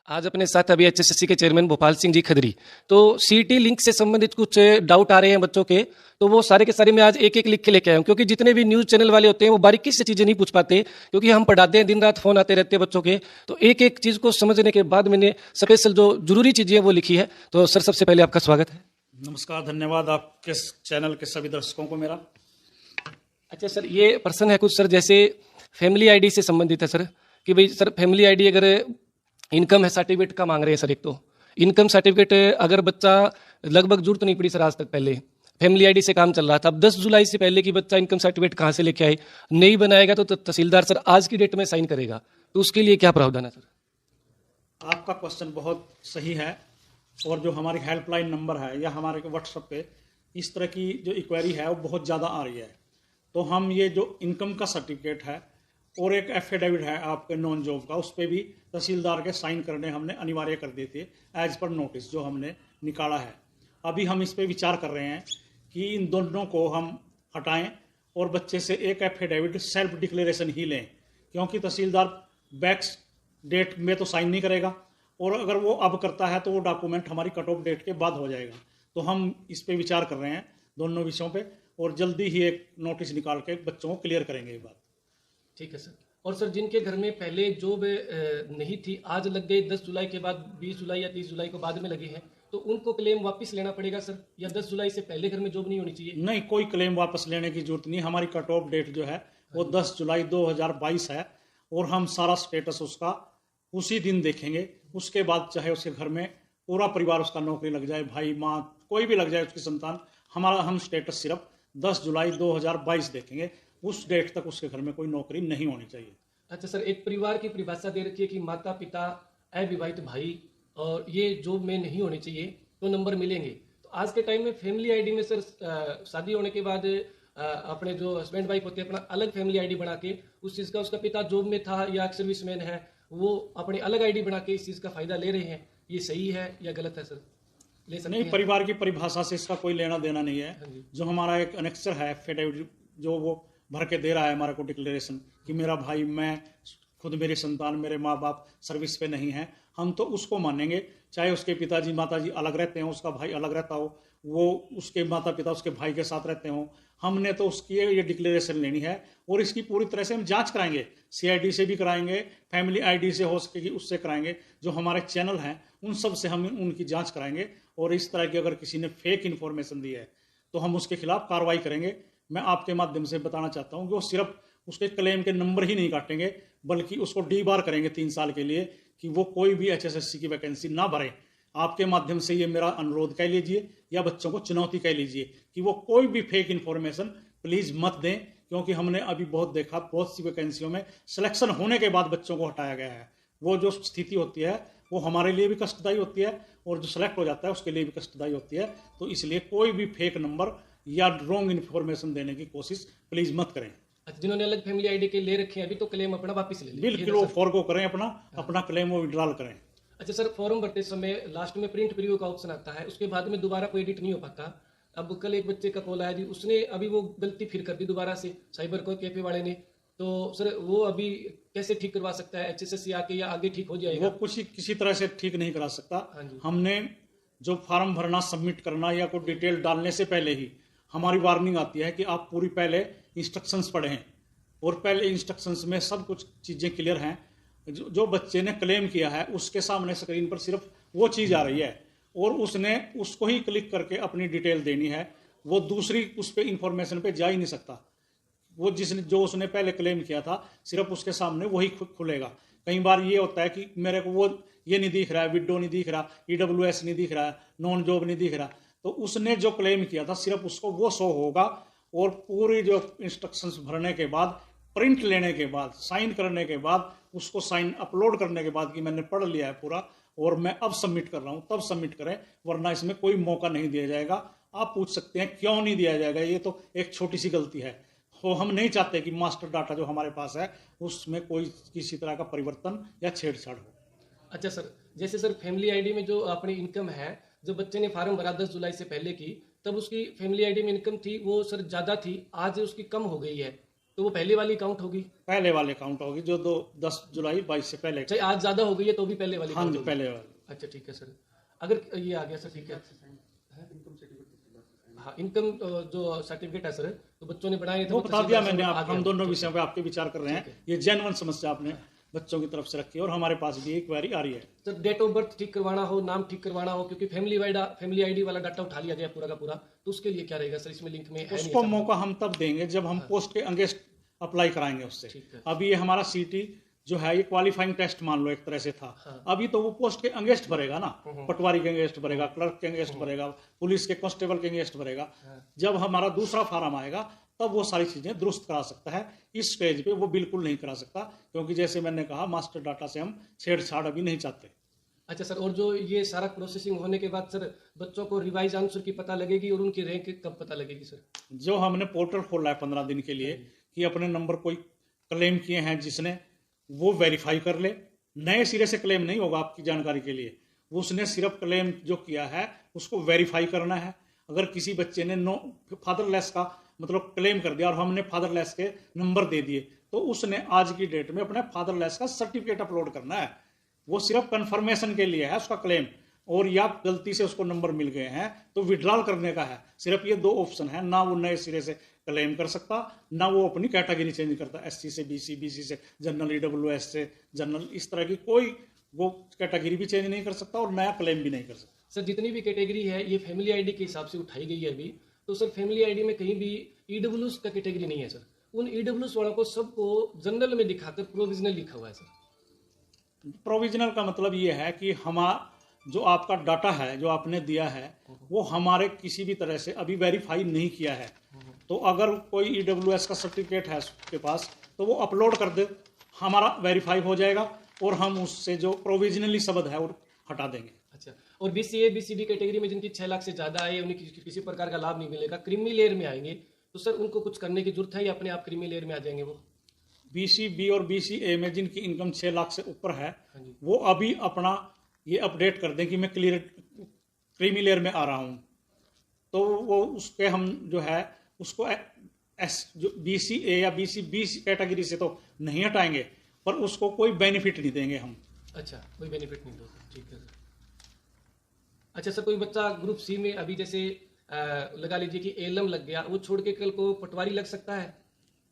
आज अपने साथ अभी एचएसएससी के चेयरमैन भोपाल सिंह जी खदरी। तो सीईटी लिंक से संबंधित कुछ डाउट आ रहे हैं बच्चों के, तो वो सारे के सारे मैं आज एक एक लिख के लेके आया हूँ, क्योंकि जितने भी न्यूज़ चैनल वाले होते हैं वो बारीकी से चीज़ें नहीं पूछ पाते, क्योंकि हम पढ़ाते हैं, दिन रात फोन आते रहते हैं बच्चों के। तो एक एक चीज़ को समझने के बाद मैंने स्पेशल जो जरूरी चीज़ें हैं वो लिखी है। तो सर, सबसे पहले आपका स्वागत है। नमस्कार, धन्यवाद आपके चैनल के सभी दर्शकों को मेरा। अच्छा सर, ये प्रश्न है कुछ सर, जैसे फैमिली आईडी से संबंधित है सर, कि भाई सर फैमिली आईडी अगर इनकम है सर्टिफिकेट का मांग रहे हैं सर। एक तो इनकम सर्टिफिकेट अगर बच्चा लगभग जरूरत नहीं पड़ी सर आज तक, पहले फैमिली आईडी से काम चल रहा था। अब 10 जुलाई से पहले की बच्चा इनकम सर्टिफिकेट कहाँ से लेके आए, नहीं बनाएगा तो तहसीलदार सर आज की डेट में साइन करेगा, तो उसके लिए क्या प्रावधान है सर? आपका क्वेश्चन बहुत सही है, और जो हमारी हेल्पलाइन नंबर है या हमारे व्हाट्सएप पे इस तरह की जो इंक्वायरी है वो बहुत ज़्यादा आ रही है। तो हम ये जो इनकम का सर्टिफिकेट है और एक एफिडेविट है आपके नॉन जॉब का, उस पर भी तहसीलदार के साइन करने हमने अनिवार्य कर दिए थे एज पर नोटिस जो हमने निकाला है। अभी हम इस पर विचार कर रहे हैं कि इन दोनों को हम हटाएं और बच्चे से एक एफिडेविट सेल्फ डिक्लेरेशन ही लें, क्योंकि तहसीलदार बैक डेट में तो साइन नहीं करेगा, और अगर वो अब करता है तो वो डॉक्यूमेंट हमारी कट ऑफ डेट के बाद हो जाएगा। तो हम इस पे विचार कर रहे हैं दोनों विषयों पे, और जल्दी ही एक नोटिस निकाल के बच्चों को क्लियर करेंगे ये बात। ठीक है सर। और सर, जिनके घर में पहले जॉब नहीं थी, आज लग गई 10 जुलाई के बाद, 20 जुलाई या 30 जुलाई को बाद में लगे हैं, तो उनको क्लेम वापस लेना पड़ेगा सर, या 10 जुलाई से पहले घर में जॉब नहीं होनी चाहिए? नहीं, कोई क्लेम वापस लेने की जरूरत नहीं। हमारी कट ऑफ डेट जो है वो 10 जुलाई 2022 है, और हम सारा स्टेटस उसका उसी दिन देखेंगे। उसके बाद चाहे उसके घर में पूरा परिवार उसका नौकरी लग जाए, भाई माँ कोई भी लग जाए उसकी संतान, हम स्टेटस सिर्फ 10 जुलाई 2022 देखेंगे। उस डेट तक उसके घर में कोई नौकरी नहीं होनी चाहिए। अच्छा सर, एक परिवार की परिभाषा दे रखी है कि माता पिता, अविवाहित भाई, और ये जॉब में नहीं होनी चाहिए तो नंबर मिलेंगे। तो आज के टाइम में फैमिली आईडी में सर शादी होने के बाद अपने जो हस्बैंड वाइफ होते हैं अपना अलग फैमिली आईडी बना के, उस चीज़ का उसका पिता जॉब में था या सर्विसमैन है, वो अपनी अलग आईडी बना के इस चीज़ का फायदा ले रहे हैं, ये सही है या गलत है सर? ले सकते नहीं, हैं? परिवार की परिभाषा से इसका कोई लेना देना नहीं है। जो हमारा एक अनेक्सर है एफिडेविट, जो वो भर के दे रहा है हमारे को डिक्लेरेशन कि मेरा भाई, मैं खुद, मेरी संतान, मेरे माँ बाप सर्विस पे नहीं है, हम तो उसको मानेंगे। चाहे उसके पिताजी माताजी अलग रहते हों, उसका भाई अलग रहता हो, वो उसके माता पिता उसके भाई के साथ रहते हों, हमने तो उसकी ये डिक्लेरेशन लेनी है, और इसकी पूरी तरह से हम जांच कराएंगे। सीआईडी से भी कराएंगे, फैमिली आईडी से हो सकेगी उससे कराएंगे, जो हमारे चैनल हैं उन सब से हम उनकी जांच कराएंगे। और इस तरह की अगर किसी ने फेक इन्फॉर्मेशन दी है तो हम उसके खिलाफ कार्रवाई करेंगे। मैं आपके माध्यम से बताना चाहता हूं कि वो सिर्फ उसके क्लेम के नंबर ही नहीं काटेंगे, बल्कि उसको डीबार करेंगे 3 साल के लिए, कि वो कोई भी एचएसएससी की वैकेंसी ना भरे। आपके माध्यम से ये मेरा अनुरोध कह लीजिए, या बच्चों को चुनौती कह लीजिए, कि वो कोई भी फेक इन्फॉर्मेशन प्लीज मत दें, क्योंकि हमने अभी बहुत देखा, बहुत सी वैकेंसियों में सिलेक्शन होने के बाद बच्चों को हटाया गया है। वो जो स्थिति होती है वो हमारे लिए भी कष्टदायी होती है, और जो सेलेक्ट हो जाता है उसके लिए भी कष्टदायी होती है। तो इसलिए कोई भी फेक नंबर या रॉन्ग इन्फॉर्मेशन देने की कोशिश प्लीज मत करें। अच्छा, जिन्होंने अलग फैमिली आईडी के ले रखे हैं अभी, तो क्लेम अपना वापस ले लें। बिल्कुल, वो फॉरगो करें, अपना क्लेम वो विड्रॉल करें। अच्छा सर, फॉर्म भरते समय लास्ट में प्रिंट प्रीव्यू का ऑप्शन आता है, उसके बाद में दोबारा कोई एडिट नहीं हो पाता। अब कल एक बच्चे का कॉल आया जी, उसने अभी वो गलती फिर कर दी दोबारा से, साइबर को कैफे वाले ने। तो सर वो अभी कैसे ठीक करवा सकता है एचएसएससी आके, या आगे ठीक हो जाएगा? वो किसी तरह से ठीक नहीं करा सकता। हमने जो फॉर्म भरना, सबमिट करना या कोई डिटेल डालने से पहले ही हमारी वार्निंग आती है कि आप पूरी पहले इंस्ट्रक्शंस पढ़ें, और पहले इंस्ट्रक्शंस में सब कुछ चीज़ें क्लियर हैं। जो बच्चे ने क्लेम किया है उसके सामने स्क्रीन पर सिर्फ वो चीज़ आ रही है, और उसने उसको ही क्लिक करके अपनी डिटेल देनी है। वो दूसरी उस पर इंफॉर्मेशन पे जा ही नहीं सकता। वो जो उसने पहले क्लेम किया था सिर्फ उसके सामने वही खुलेगा। कई बार ये होता है कि मेरे को वो ये नहीं दिख रहा है, विडो नहीं दिख रहा, ईडब्ल्यूएस नहीं दिख रहा है, नॉन जॉब नहीं दिख रहा, तो उसने जो क्लेम किया था सिर्फ उसको वो शो होगा। और पूरी जो इंस्ट्रक्शंस भरने के बाद, प्रिंट लेने के बाद, साइन करने के बाद, उसको साइन अपलोड करने के बाद कि मैंने पढ़ लिया है पूरा और मैं अब सबमिट कर रहा हूं, तब सबमिट करें, वरना इसमें कोई मौका नहीं दिया जाएगा। आप पूछ सकते हैं क्यों नहीं दिया जाएगा, ये तो एक छोटी सी गलती है। तो हम नहीं चाहते कि मास्टर डाटा जो हमारे पास है उसमें कोई किसी तरह का परिवर्तन या छेड़छाड़ हो। अच्छा सर, जैसे सर फैमिली आईडी में जो अपनी इनकम है, जो बच्चे ने फार्म भरा 10 जुलाई से पहले की, तब उसकी फैमिली आईडी में इनकम थी वो सर ज़्यादा थी, आज उसकी कम हो गई है, तो वो पहले वाली काउंट होगी? पहले वाले काउंट होगी जो 10 जुलाई 22 से पहले। चाहे आज ज्यादा हो गई है तो भी पहले वाली हाँ count जी, होगी? पहले वाले। अच्छा ठीक है सर। अगर ये आ गया सर, ठीक है। हाँ, इनकम जो सर्टिफिकेट है सर, तो बच्चों ने बनाए थे वो बता दिया मैंने, आ आप गया। हम दोनों ठीक विषयों पे आपके विचार कर रहे ठीक हैं। है। ये जेन्युइन समस्या आपने बच्चों की तरफ से रखी है और हमारे पास भी एक क्वेरी आ रही है। सर डेट ऑफ बर्थ ठीक करवाना हो, नाम ठीक करवाना हो, क्योंकि फैमिली आईडी वाला डाटा उठा लिया जाए पूरा का पूरा, तो उसके लिए क्या रहेगा सर? इसमें लिंक में है नहीं उसको ऐसा? मौका हम तब देंगे जब हम पोस्ट के अगेंस्ट अप्लाई कराएंगे उससे। ठीक है। अभी ये हमारा सीटी जो है ये क्वालिफाइंग टेस्ट मान लो एक तरह से था। हाँ। अभी तो वो पोस्ट के अगेंस्ट भरेगा ना, पटवारी के अगेंस्ट भरेगा, क्लर्क के अगेंस्ट भरेगा, पुलिस के कांस्टेबल के अगेंस्ट भरेगा। जब हमारा दूसरा फार्म आएगा तब वो सारी चीजें दुरुस्त करा सकता है। इस स्टेज पे वो बिल्कुल नहीं करा सकता, क्योंकि जैसे मैंने कहा मास्टर डाटा से हम छेड़छाड़ अभी नहीं चाहते। अच्छा सर, और जो ये सारा प्रोसेसिंग होने के बाद सर बच्चों को रिवाइज आंसर की पता लगेगी और उनकी रैंक कब पता लगेगी सर? जो हमने पोर्टल खोला है 15 दिन के लिए कि अपने नंबर कोई क्लेम किए हैं जिसने, वो वेरीफाई कर ले। नए सिरे से क्लेम नहीं होगा, आपकी जानकारी के लिए। वो उसने सिर्फ क्लेम जो किया है उसको वेरीफाई करना है। अगर किसी बच्चे ने नो फादरलेस का मतलब क्लेम कर दिया और हमने फादरलेस के नंबर दे दिए, तो उसने आज की डेट में अपने फादरलेस का सर्टिफिकेट अपलोड करना है। वो सिर्फ कंफर्मेशन के लिए है उसका क्लेम। और या गलती से उसको नंबर मिल गए हैं तो विड्रॉल करने का है। सिर्फ ये 2 ऑप्शन है, ना वो नए सिरे से क्लेम कर सकता, ना वो अपनी कैटेगरी चेंज करता, एससी से बीसी, बीसी से जनरल, ईडब्ल्यूएस से जनरल, इस तरह की कोई वो कैटेगरी भी चेंज नहीं कर सकता और नया क्लेम भी नहीं कर सकता। सर जितनी भी कैटेगरी है ये फैमिली आईडी के हिसाब से उठाई गई है अभी, तो सर फैमिली आईडी में कहीं भी ईडब्ल्यूएस का कैटेगरी नहीं है सर। उन ईडब्ल्यूएस वालों को सबको जनरल में दिखाकर प्रोविजनल लिखा हुआ है सर। प्रोविजनल का मतलब ये है कि हमारा जो आपका डाटा है जो आपने दिया है वो हमारे किसी भी तरह से अभी वेरीफाई नहीं किया है। तो अगर कोई ईडब्ल्यूएस का सर्टिफिकेट है उसके पास तो वो अपलोड कर दे, हमारा वेरीफाई हो जाएगा और हम उससे जो प्रोविजनली शब्द है वो हटा देंगे। अच्छा, और बीसीए बीसीडी कैटेगरी में जिनकी 6 लाख से ज्यादा है उन्हें किसी प्रकार का लाभ नहीं मिलेगा, क्रीमी लेयर में आएंगे, तो सर उनको कुछ करने की जरूरत है या अपने आप क्रीमी लेयर में आ जाएंगे वो? बीसीबी और बीसीए में जिनकी इनकम 6 लाख से ऊपर है हाँ जी। वो अभी अपना ये अपडेट कर दें कि मैं क्रीमी लेयर में आ रहा हूँ, तो वो उसके हम जो है उसको जो बीसीए या बीसीबी कैटेगरी से तो नहीं हटाएंगे, पर उसको कोई बेनिफिट नहीं देंगे हम। अच्छा, कोई बेनिफिट नहीं दोगे, ठीक है सर। अच्छा सर, कोई बच्चा ग्रुप सी में अभी जैसे लगा लीजिए कि एलएम लग गया, वो छोड़ के कल को पटवारी लग सकता है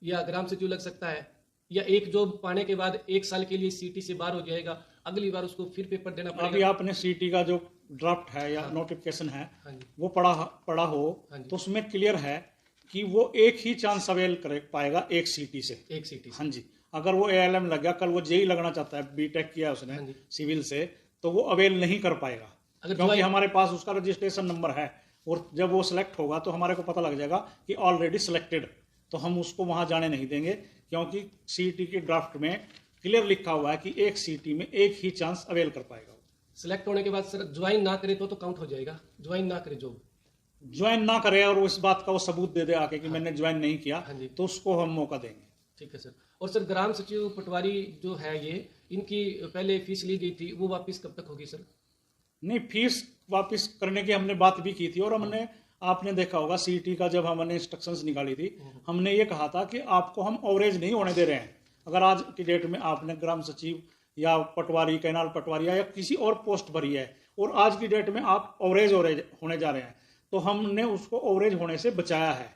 या ग्राम सचिव लग सकता है, या एक जॉब पाने के बाद 1 साल के लिए सीटी से बाहर हो जाएगा, अगली बार उसको फिर पेपर देना पड़ेगा? अभी आपने सीटी का जो ड्राफ्ट है या नोटिफिकेशन है वो पढ़ा हो तो उसमें क्लियर है कि वो एक ही चांस अवेल कर पाएगा एक सीटी से। एक सीटी से? हाँ जी। अगर वो एएलएम लग गया, कल वो जेई लगना चाहता है, बीटेक किया उसने सिविल से, तो वो अवेल नहीं कर पाएगा, क्योंकि हमारे पास उसका रजिस्ट्रेशन नंबर है और जब वो सिलेक्ट होगा तो हमारे को पता लग जाएगा कि ऑलरेडी सिलेक्टेड, तो हम उसको वहां जाने नहीं देंगे, क्योंकि सीटी के ड्राफ्ट में क्लियर लिखा हुआ है कि एक सीटी में एक ही चांस अवेल कर पाएगा। सिलेक्ट होने के बाद सर ज्वाइन ना करे तो काउंट हो जाएगा? ज्वाइन ना करे, जॉब ज्वाइन ना करे और इस बात का वो सबूत दे दे आके कि मैंने ज्वाइन नहीं किया, तो उसको हम मौका देंगे। ठीक है सर। और सर ग्राम सचिव पटवारी जो है ये, इनकी पहले फीस ली गई थी, वो वापस कब तक होगी सर? नहीं, फीस वापस करने की हमने बात भी की थी और हमने, आपने देखा होगा सीटी का जब हमने इंस्ट्रक्शंस निकाली थी, हमने ये कहा था कि आपको हम ओवरेज नहीं होने दे रहे हैं। अगर आज की डेट में आपने ग्राम सचिव या पटवारी, कैनाल पटवारी या किसी और पोस्ट भरी है और आज की डेट में आप ओवरेज होने जा रहे हैं, तो हमने उसको ओवरेज होने से बचाया है।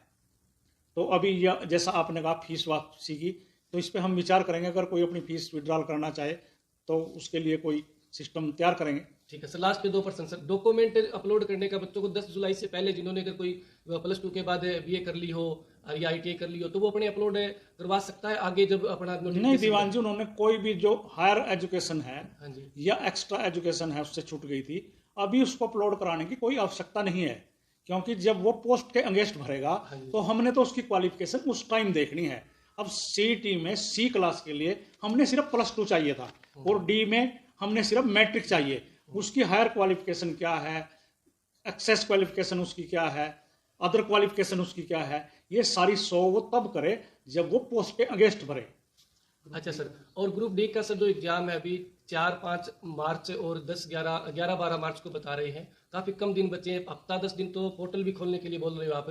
तो अभी जैसा आपने कहा फीस वापसी की, तो इस पर हम विचार करेंगे। अगर कोई अपनी फीस विड्रॉल करना चाहे तो उसके लिए कोई सिस्टम तैयार करेंगे। ठीक है सर। लास्ट पे 2% सर, डॉक्यूमेंट अपलोड करने का बच्चों को 10 जुलाई से पहले, जिन्होंने अगर कोई +2 के बाद बीए कर ली हो या आईटीआई कर ली हो, तो वो अपने अपलोड करवा सकता है आगे जब अपना? नहीं दीवान जी, उन्होंने कोई भी जो हायर एजुकेशन है या एक्स्ट्रा एजुकेशन है उससे छूट गई थी, अभी उसको अपलोड कराने की कोई आवश्यकता नहीं है, क्योंकि जब वो पोस्ट के अगेंस्ट भरेगा तो हमने तो उसकी क्वालिफिकेशन उस टाइम देखनी है। अब सीटी में सी क्लास के लिए हमने सिर्फ +2 चाहिए था और डी में हमने सिर्फ मैट्रिक चाहिए। उसकी हायर क्वालिफिकेशन क्या है, एक्सेस क्वालिफिकेशन उसकी क्या है, अदर क्वालिफिकेशन उसकी क्या है, ये सारी 100 वो तब करे जब वो पोस्ट के अगेंस्ट भरे। अच्छा सर, और ग्रुप डी का सर जो एग्जाम है अभी 4-5 मार्च और 10-11-12 मार्च को बता रहे हैं, काफी कम दिन बचे हैं, हफ्ता 10 दिन, तो पोर्टल भी खोलने के लिए बोल रहे हो आप,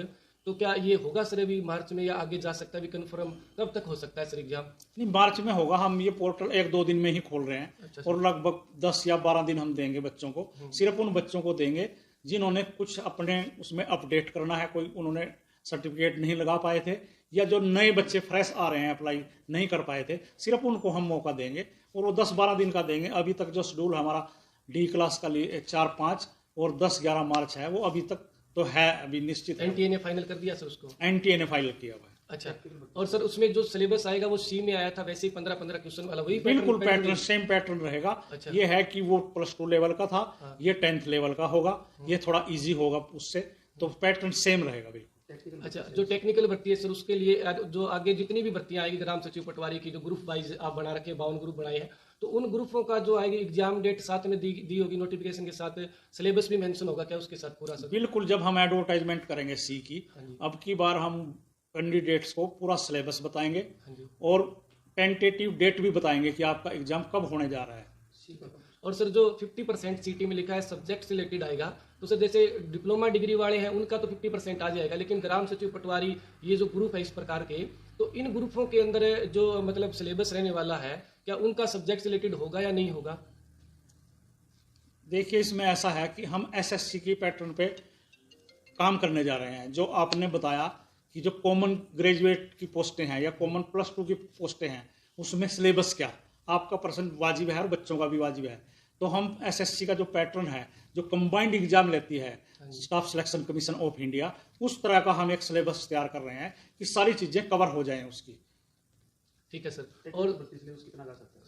तो क्या ये होगा सर अभी मार्च में या आगे जा सकता है, अभी कंफर्म कब तक हो सकता है सर एग्जाम? नहीं, मार्च में होगा। हम ये पोर्टल 1-2 दिन में ही खोल रहे हैं। अच्छा, और लगभग 10 या 12 दिन हम देंगे बच्चों को। सिर्फ उन बच्चों को देंगे जिन्होंने कुछ अपने उसमें अपडेट करना है, कोई उन्होंने सर्टिफिकेट नहीं लगा पाए थे, या जो नए बच्चे फ्रेश आ रहे हैं अप्लाई नहीं कर पाए थे, सिर्फ उनको हम मौका देंगे। और वो 10-12 दिन का देंगे। अभी तक जो शेड्यूल हमारा डी क्लास का लिए 4-5 और 10-11 मार्च है, वो अभी तक तो है, अभी निश्चित है। एनटीए ने फाइनल कर दिया सर उसको? एनटीए ने फाइल किया हुआ है। अच्छा, और सर उसमें जो सिलेबस आएगा वो सी में आया था वैसे ही 15-15 क्वेश्चन वाला वही बिल्कुल पैटर्न सेम पैटर्न रहेगा। अच्छा। ये है कि वो +2 लेवल का था, ये 10th लेवल का होगा, ये थोड़ा इजी होगा उससे, तो पैटर्न सेम रहेगा बिल्कुल। अच्छा, जो टेक्निकल भर्ती है सर उसके लिए जो आगे जितनी भी भर्तियां आएगी ग्राम सचिव पटवारी की, जो ग्रुप वाइज आप बना रखे 52 ग्रुप बनाए हैं, तो उन ग्रुपों का जो आएगी एग्जाम डेट साथ में दी होगी नोटिफिकेशन के साथ, सिलेबस भी मेंशन होगा क्या उसके साथ पूरा सर? बिल्कुल, जब हम एडवर्टाइजमेंट करेंगे सी की, अब की बार हम कैंडिडेट्स को पूरा सिलेबस बताएंगे और टेंटेटिव डेट भी बताएंगे कि आपका एग्जाम कब होने जा रहा है। और सर जो 50% सीटी में लिखा है सब्जेक्ट से रिलेटेड आएगा, तो सर जैसे डिप्लोमा डिग्री वाले हैं उनका तो 50% आ जाएगा, लेकिन ग्राम सचिव पटवारी ये जो ग्रुप है इस प्रकार के, तो इन ग्रुपों के अंदर जो मतलब सिलेबस रहने वाला है, क्या उनका सब्जेक्ट से रिलेटेड होगा या नहीं होगा? देखिए, इसमें ऐसा है कि हम एसएससी की पैटर्न पे काम करने जा रहे हैं। जो आपने बताया कि जो कॉमन ग्रेजुएट की पोस्टें हैं या कॉमन +2 की पोस्टें हैं, उसमें सिलेबस क्या, आपका प्रश्न वाजिब है और बच्चों का भी वाजिब है। तो हम एसएससी का जो पैटर्न है, जो कंबाइंड एग्जाम लेती है staff selection commission of India, उस तरह का हम एक सिलेबस तैयार कर रहे हैं कि सारी चीजें कवर हो जाएं उसकी। ठीक है सर। और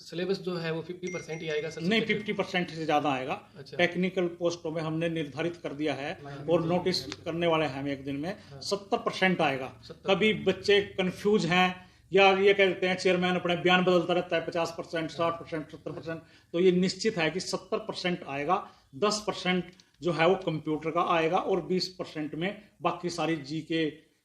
सिलेबस जो है वो 50% ही आएगा सर? नहीं, 50% से ज्यादा आएगा। अच्छा। टेक्निकल पोस्टों में हमने निर्धारित कर दिया है और नोटिस करने वाले हैं हम एक दिन में, 70% आएगा। कभी बच्चे कंफ्यूज हैं या ये कहते हैं चेयरमैन अपने बयान बदलता रहता है, 50%, 60%, 70%, तो ये निश्चित है कि 70% आएगा। 10% जो है वो कंप्यूटर का आएगा और 20% में बाकी सारी जीके,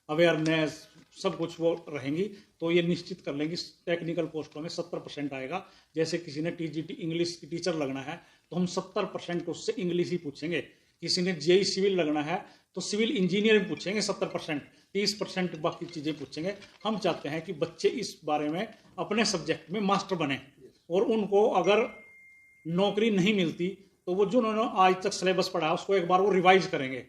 अवेयरनेस, सब कुछ वो रहेंगी। तो ये निश्चित कर लेंगे टेक्निकल पोस्टों में 70% आएगा। जैसे किसी ने टीजीटी इंग्लिश की टीचर लगना है तो हम 70% उससे इंग्लिश ही पूछेंगे। किसी ने जेई सिविल लगना है तो सिविल इंजीनियरिंग पूछेंगे 70%, 30% बाकी चीजें पूछेंगे। हम चाहते हैं कि बच्चे इस बारे में अपने सब्जेक्ट में मास्टर बने, और उनको अगर नौकरी नहीं मिलती तो वो जो उन्होंने आज तक सिलेबस पढ़ा उसको एक बार वो रिवाइज करेंगे।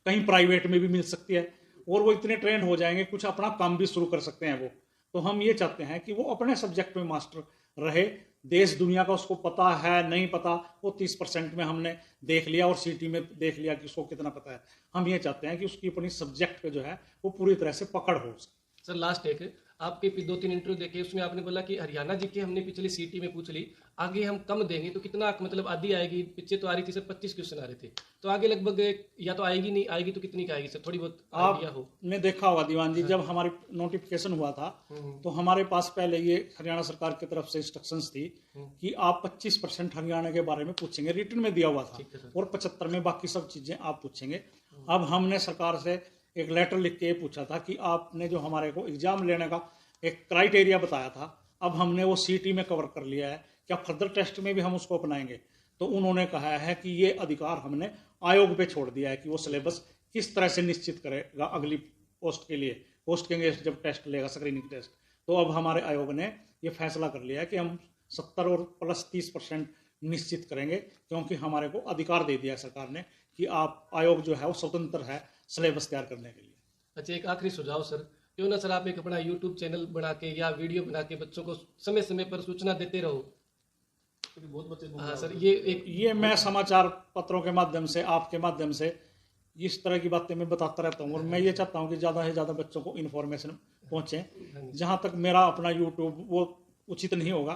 कहीं प्राइवेट में भी मिल सकती है और वो इतने ट्रेंड हो जाएंगे, कुछ अपना काम भी शुरू कर सकते हैं वो। तो हम ये चाहते हैं कि वो अपने सब्जेक्ट में मास्टर रहे। देश दुनिया का उसको पता है नहीं पता, वो 30% में हमने देख लिया और सिटी में देख लिया कि उसको कितना पता है। हम ये चाहते हैं कि उसकी अपनी सब्जेक्ट पे जो है वो पूरी तरह से पकड़ हो। सर लास्ट एक, आपके 2-3 इंटरव्यू देखे, उसमें आपने बोला कि हरियाणा जी के हमने पिछली सीटी में पूछ ली, आगे हम कम देंगे तो कितना मतलब आधी आएगी? पीछे तो आ रही थी सर 25 क्वेश्चन आ रहे थे, तो आगे लगभग या तो आएगी, नहीं आएगी तो कितनी का आएगी सर, थोड़ी बहुत आइडिया हो? आपने देखा होगा दीवान जी, जब हमारी नोटिफिकेशन हुआ था तो हमारे पास पहले ये हरियाणा सरकार की तरफ से इंस्ट्रक्शंस थी कि आप 25% हरियाणा के बारे में पूछेंगे, रिटन में दिया हुआ था, और 75 में बाकी सब चीजें आप पूछेंगे। अब हमने सरकार से एक लेटर लिख के पूछा था कि आपने जो हमारे को एग्जाम लेने का एक क्राइटेरिया बताया था, अब हमने वो सीटी में कवर कर लिया है, क्या फर्दर टेस्ट में भी हम उसको अपनाएंगे? तो उन्होंने कहा है कि ये अधिकार हमने आयोग पे छोड़ दिया है कि वो सिलेबस किस तरह से निश्चित करेगा अगली पोस्ट के लिए, पोस्ट के लिए जब टेस्ट लेगा, स्क्रीनिंग टेस्ट। तो अब हमारे आयोग ने ये फैसला कर लिया है कि हम 70 और प्लस 30% निश्चित करेंगे, क्योंकि हमारे को अधिकार दे दिया है सरकार ने कि आप आयोग जो है वो स्वतंत्र है सिलेबस तैयार करने के लिए। अच्छा, एक आखिरी सुझाव सर, क्यों ना सर आप एक अपना यूट्यूब चैनल बना के या वीडियो बना के बच्चों को समय समय पर सूचना देते रहो। बहुत बच्चे हाँ सर, ये मैं समाचार पत्रों के माध्यम से, आपके माध्यम से इस तरह की बातें मैं बताता रहता हूँ, और मैं ये चाहता हूँ कि ज़्यादा से ज़्यादा बच्चों को इन्फॉर्मेशन पहुँचे। जहाँ तक मेरा अपना यूट्यूब वो उचित नहीं होगा,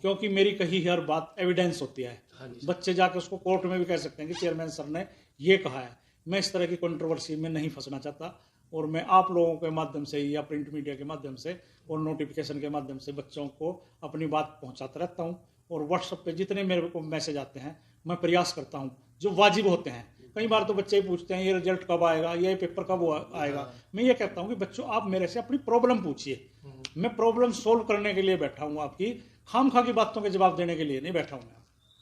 क्योंकि मेरी कही हर बात एविडेंस होती है। बच्चे जाके उसको कोर्ट में भी कह सकते हैं कि चेयरमैन सर ने ये कहा है। मैं इस तरह की कंट्रोवर्सी में नहीं फंसना चाहता, और मैं आप लोगों के माध्यम से या प्रिंट मीडिया के माध्यम से और नोटिफिकेशन के माध्यम से बच्चों को अपनी बात पहुंचाता रहता हूं। और व्हाट्सएप पे जितने मेरे को मैसेज आते हैं मैं प्रयास करता हूं जो वाजिब होते हैं। कई बार तो बच्चे पूछते हैं ये रिजल्ट कब आएगा, ये पेपर कब आएगा। मैं ये कहता हूं कि बच्चों आप मेरे से अपनी प्रॉब्लम पूछिए, मैं प्रॉब्लम सोल्व करने के लिए बैठा हूँ, आपकी खामखा की बातों के जवाब देने के लिए नहीं बैठा हूँ मैं।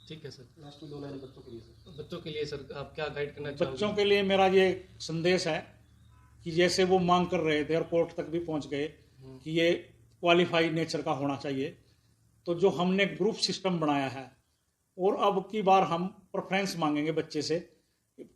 ठीक है सर, लास्ट में 2 लाइन बच्चों के लिए सर आप क्या गाइड करना चाहोगे? बच्चों के लिए मेरा ये संदेश है कि जैसे वो मांग कर रहे थे और कोर्ट तक भी पहुंच गए कि ये क्वालिफाई नेचर का होना चाहिए, तो जो हमने ग्रुप सिस्टम बनाया है और अब की बार हम प्रेफरेंस मांगेंगे बच्चे से,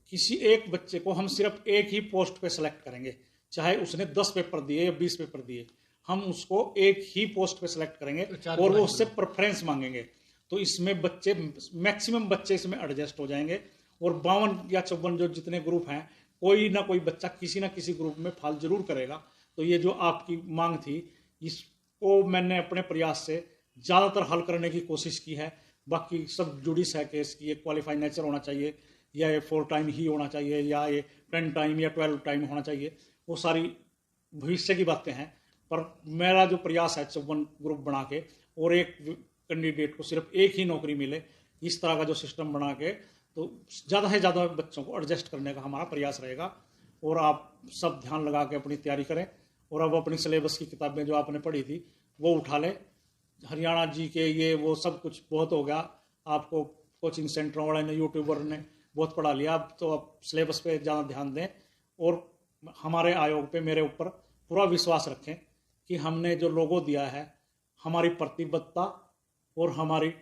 किसी एक बच्चे को हम सिर्फ एक ही पोस्ट पे सेलेक्ट करेंगे, चाहे उसने 10 पेपर दिए या 20 पेपर दिए, हम उसको एक ही पोस्ट पे सेलेक्ट करेंगे और वो उससे प्रेफरेंस मांगेंगे। तो इसमें बच्चे मैक्सिमम बच्चे इसमें एडजस्ट हो जाएंगे और 52 या 54 जो जितने ग्रुप हैं, कोई ना कोई बच्चा किसी ना किसी ग्रुप में फाल जरूर करेगा। तो ये जो आपकी मांग थी, इसको मैंने अपने प्रयास से ज़्यादातर हल करने की कोशिश की है। बाकी सब जुडिस है केस की, ये क्वालिफाई नेचर होना चाहिए या ये 4 टाइम ही होना चाहिए या ये 10 टाइम या 12 टाइम होना चाहिए, वो सारी भविष्य की बातें हैं। पर मेरा जो प्रयास है 54 ग्रुप बना के और एक कैंडिडेट को सिर्फ एक ही नौकरी मिले, इस तरह का जो सिस्टम बना के, तो ज़्यादा से ज़्यादा बच्चों को एडजस्ट करने का हमारा प्रयास रहेगा। और आप सब ध्यान लगा के अपनी तैयारी करें और अब अपनी सिलेबस की किताबें जो आपने पढ़ी थी वो उठा लें। हरियाणा जी के ये वो सब कुछ बहुत हो गया, आपको कोचिंग सेंटरों वाले ने, यूट्यूबर ने बहुत पढ़ा लिया। अब तो आप सिलेबस पे ज़्यादा ध्यान दें और हमारे आयोग पे मेरे ऊपर पूरा विश्वास रखें कि हमने जो लोगो दिया है, हमारी प्रतिबद्धता और हमारी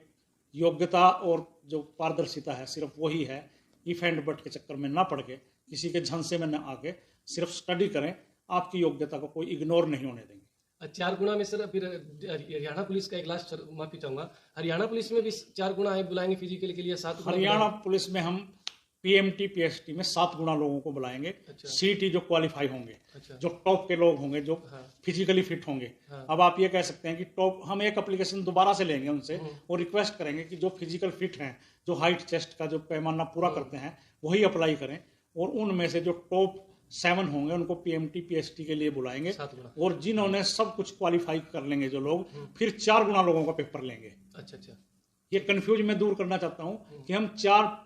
योग्यता और जो पारदर्शिता है सिर्फ वही है। इफ एंड बट के चक्कर में ना पड़ के, किसी के झंसे में ना आके सिर्फ स्टडी करें, आपकी योग्यता को कोई इग्नोर नहीं होने देंगे। 4 गुना में सर फिर हरियाणा पुलिस का एक लास्ट माफी चाहूंगा, हरियाणा पुलिस में भी 4 गुना है बुलाएंगे फिजिकल के लिए, 7 गुना हरियाणा पुलिस में हम पीएमटी पीएसटी में 7 गुना लोगों को बुलाएंगे। अच्छा। सीटी जो क्वालिफाई होंगे, अच्छा। जो टॉप के लोग होंगे, जो हाँ। फिजिकली फिट होंगे। हाँ। अब आप ये कह सकते हैं कि टॉप, हम एक एप्लीकेशन दोबारा से लेंगे उनसे और रिक्वेस्ट करेंगे कि जो फिजिकल फिट हैं, जो हाइट चेस्ट का जो पैमाना पूरा करते हैं, वही अप्लाई करें और उनमें से जो टॉप 7 होंगे उनको पीएमटी पीएसटी के लिए बुलाएंगे। और जिन्होंने सब कुछ क्वालिफाई कर लेंगे जो लोग, फिर 4 गुना लोगों का पेपर लेंगे। अच्छा। ये कंफ्यूज मैं दूर करना चाहता हूँ कि हम 4